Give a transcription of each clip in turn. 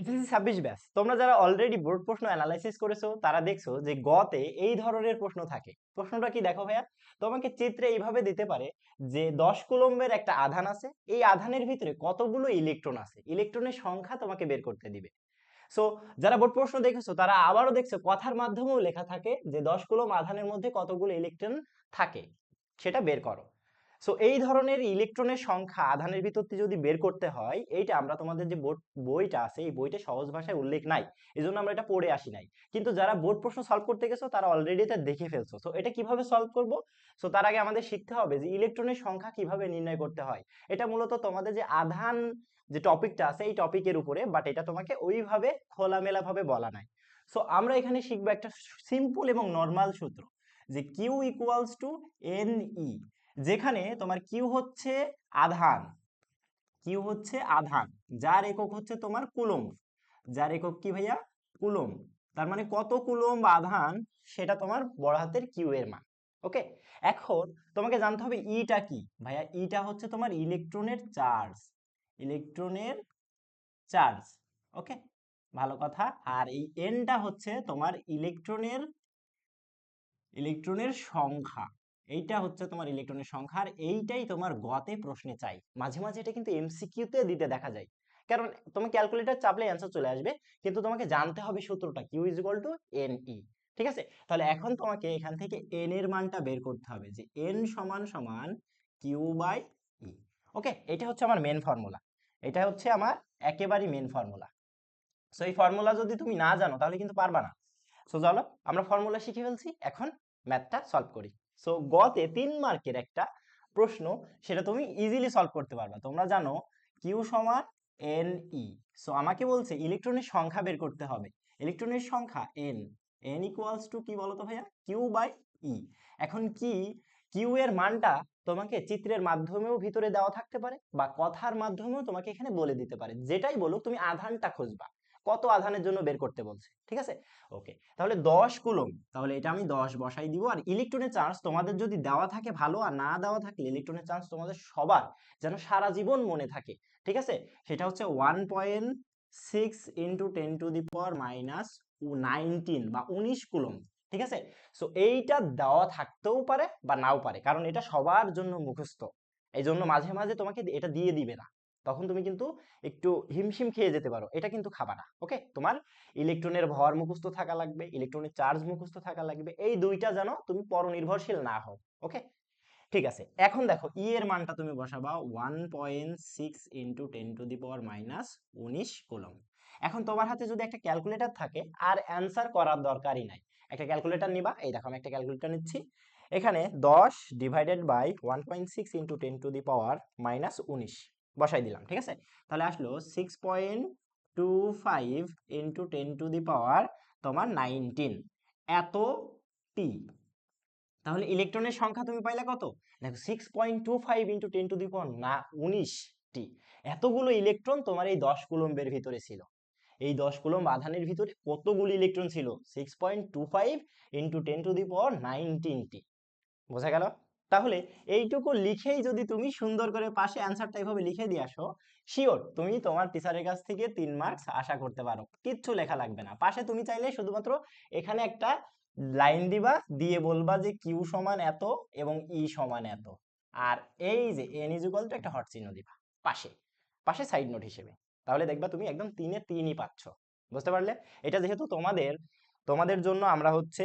SSC 26 batch তোমরা যারা already board প্রশ্ন অ্যানালাইসিস করেছো তারা দেখছো যে গতে এই ধরনের প্রশ্ন থাকে। প্রশ্নটা কি দেখো ভাইয়া, তোমাকে চিত্রে এইভাবে দিতে পারে যে 10 কুলম্বের একটা আধান আছে, এই আধানের ভিতরে কতগুলো ইলেকট্রন আছে, ইলেকট্রনের সংখ্যা তোমাকে বের করতে দিবে। সো যারা বোর্ড প্রশ্ন দেখেছো তারা আবারও দেখছো কথার মাধ্যমেও লেখা থাকে যে 10 কুলম্ব আধানের মধ্যে কতগুলো ইলেকট্রন থাকে, সেটা বের করো। সো এই ধরনের ইলেকট্রনের সংখ্যা আধানের ভিতর থেকে যদি বের করতে হয়, এইটা আমরা তোমাদের যে বোর্ড বইটা আছে এই বইটা সহজ ভাষায় উল্লেখ নাই, এজন্য আমরা এটা পড়ে আসি নাই। কিন্তু যারা বোর্ড প্রশ্ন সলভ করতে গেছো তারা অলরেডি এটা দেখে ফেলছো। সো এটা কিভাবে সলভ করব? সো তার আগে আমাদের শিখতে হবে যে ইলেকট্রনের সংখ্যা কিভাবে নির্ণয় করতে হয়। এটা মূলত তোমাদের যে আধান যে টপিকটা আছে এই টপিকের উপরে, বাট এটা তোমাকে ওইভাবে খোলামেলা ভাবে বলা নাই। সো আমরা এখানে শিখবো একটা সিম্পল এবং নর্মাল সূত্র, যে q equals to n e, যেখানে তোমার কিউ হচ্ছে আধান, কিউ হচ্ছে আধান, যার একক হচ্ছে তোমার কুলম্ব, যার একক কি ভাইয়া? কুলম্ব। তার মানে কত কুলম্ব আধান সেটা তোমার বড় হাতের কিউ এর মান। ওকে, এখন তোমাকে জানতে হবে ইটা কি ভাইয়া। ইটা হচ্ছে তোমার ইলেকট্রনের চার্জ, ইলেকট্রনের চার্জ। ওকে, ভালো কথা। আর এই এনটা হচ্ছে তোমার ইলেকট্রনের, ইলেকট্রনের সংখ্যা। এইটা হচ্ছে তোমার ইলেকট্রনের সংখ্যা, আর এইটাই তোমার গতে প্রশ্নে চাই। মাঝে মাঝে এটা কিন্তু এমসিকিউ তে দিতে দেখা যায়, কারণ তুমি ক্যালকুলেটর চাপলে অ্যান্সার চলে আসবে, কিন্তু তোমাকে জানতে হবে সূত্রটা q is equal to n e. ঠিক আছে, তাহলে এখন তোমাকে এখান থেকে এন এর মানটা বের করতে হবে, যে এন সমান সমান কিউ বাই ই। ওকে, এটা হচ্ছে আমার মেন ফর্মুলা, এটা হচ্ছে আমার একেবারে মেন ফর্মুলা। সো এই ফর্মুলা যদি তুমি না জানো তাহলে কিন্তু পারবা না। সো চলো আমরা ফর্মুলা শিখে ফেলছি, এখন ম্যাথটা সলভ করি। সো গতে 3 মার্কের একটা প্রশ্ন, সেটা তুমি ইজিলি সলভ করতে পারবা। তোমরা জানো কিউ সমান এন ই। সো আমাকে বলছে ইলেকট্রনের সংখ্যা বের করতে হবে, ইলেকট্রনের সংখ্যা এন, এন ইকুয়ালস টু কি বলতো ভাইয়া? কিউ বাই ই। এখন কি, কিউ এর মানটা তোমাকে চিত্রের মাধ্যমেও ভিতরে দেওয়া থাকতে পারে, বা কথার মাধ্যমেও তোমাকে এখানে বলে দিতে পারে। যেটাই বলো তুমি আধানটা খুঁজবা, কত আধানের জন্য বের করতে বলছে। ঠিক আছে, ওকে। তাহলে 10 কুলম্ব, তাহলে এটা আমি 10 বসাই দিব। আর ইলেকট্রনের চার্জ তোমাদের যদি দেওয়া থাকে ভালো, আর না দেওয়া থাকলে ইলেকট্রনের চার্জ তোমাদের সবার যেন সারা জীবন মনে থাকে, ঠিক আছে, সেটা হচ্ছে 1.6 into 10 to the power minus 19 বা 19 কুলম্ব। ঠিক আছে, সো এইটা দেওয়া থাকতেও পারে বা নাও পারে, কারণ এটা সবার জন্য মুখস্থ। এই জন্য মাঝে মাঝে তোমাকে এটা দিয়ে দিবে না, তখন তুমি কিন্তু একটু হিমশিম খেয়ে যেতে পারো, এটা কিন্তু খাবা না। ওকে, তোমার ইলেকট্রনের ভর মুখস্থ থাকা লাগবে, ইলেকট্রনের চার্জ মুখস্থ থাকা লাগবে, এই দুইটা যেন তুমি পরনির্ভরশীল না হও। ওকে, ঠিক আছে। এখন দেখো ই এর মানটা তুমি বসাবা 1.6 into 10 to the power minus 19 coulomb. এখন তোমার হাতে যদি একটা ক্যালকুলেটর থাকে আর অ্যান্সার করার দরকারই নাই, একটা ক্যালকুলেটর নিবা। এই দেখো আমি একটা ক্যালকুলেটর নিচ্ছি, এখানে 10 divided by 1.6 into 10 to the power minus 19 বসাই দিলাম। ঠিক আছে, তাহলে আসলো 6.25 ইন্টু 10 টু দি পাওয়ার তোমার 19 এত টি। তাহলে ইলেকট্রনের সংখ্যা তুমি পাইলে কত? দেখো 6.25 ইন্টু 10 টু দি পাওয়ার না 19টি, এতগুলো ইলেকট্রন তোমার এই 10 কুলম্বের ভিতরে ছিল। এই 10 কুলম্ব আধানের ভিতরে কতগুলো ইলেকট্রন ছিল? 6.25 ইন্টু 10 টু দি পাওয়ার 19টি। বোঝা গেল? তাহলে এইটুকু লিখেই যদি তুমি সুন্দর করে পাশে অ্যান্সারটা এইভাবে লিখে দিয়ে আসো, শিওর তুমি তোমার টিচারের কাছ থেকে 3 মার্কস আশা করতে পারো। কিচ্ছু লেখা লাগবে না, পাশে তুমি চাইলে শুধুমাত্র এখানে একটা লাইন দিবা, দিয়ে বলবা যে কিউ সমান এত এবং ই সমান এত, আর এই যে এন ইজ ইকুয়াল টু একটা হট চিহ্ন দিবা পাশে, পাশে সাইড নোট হিসেবে। তাহলে দেখবা তুমি একদম 3 এ 3ই পাচ্ছ। বুঝতে পারলে? এটা যেহেতু তোমাদের, তোমাদের জন্য আমরা হচ্ছে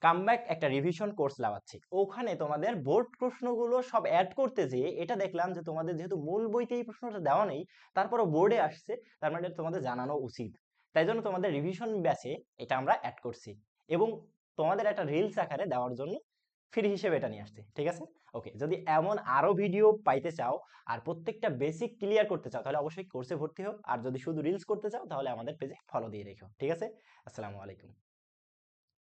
কামব্যাক একটা রিভিশন কোর্স লাগাচ্ছি, ওখানে তোমাদের বোর্ড প্রশ্নগুলো সব অ্যাড করতে যেয়ে এটা দেখলাম যে তোমাদের যেহেতু মূল বইতে এই প্রশ্নটা দেওয়া নেই, তারপরও বোর্ডে আসছে, তার মানে তোমাদের জানানো উচিত। তাই জন্য তোমাদের রিভিশন ব্যাচে এটা আমরা অ্যাড করছি, এবং তোমাদের একটা রিলস আকারে দেওয়ার জন্য ফ্রি হিসেবে এটা নিয়ে আসছি। ঠিক আছে, ওকে। যদি এমন আরো ভিডিও পাইতে চাও আর প্রত্যেকটা বেসিক ক্লিয়ার করতে চাও তাহলে অবশ্যই কোর্সে ভর্তি হও, আর যদি শুধু রিলস করতে চাও তাহলে আমাদের পেজে ফলো দিয়ে রেখো। ঠিক আছে, আসসালামু আলাইকুম।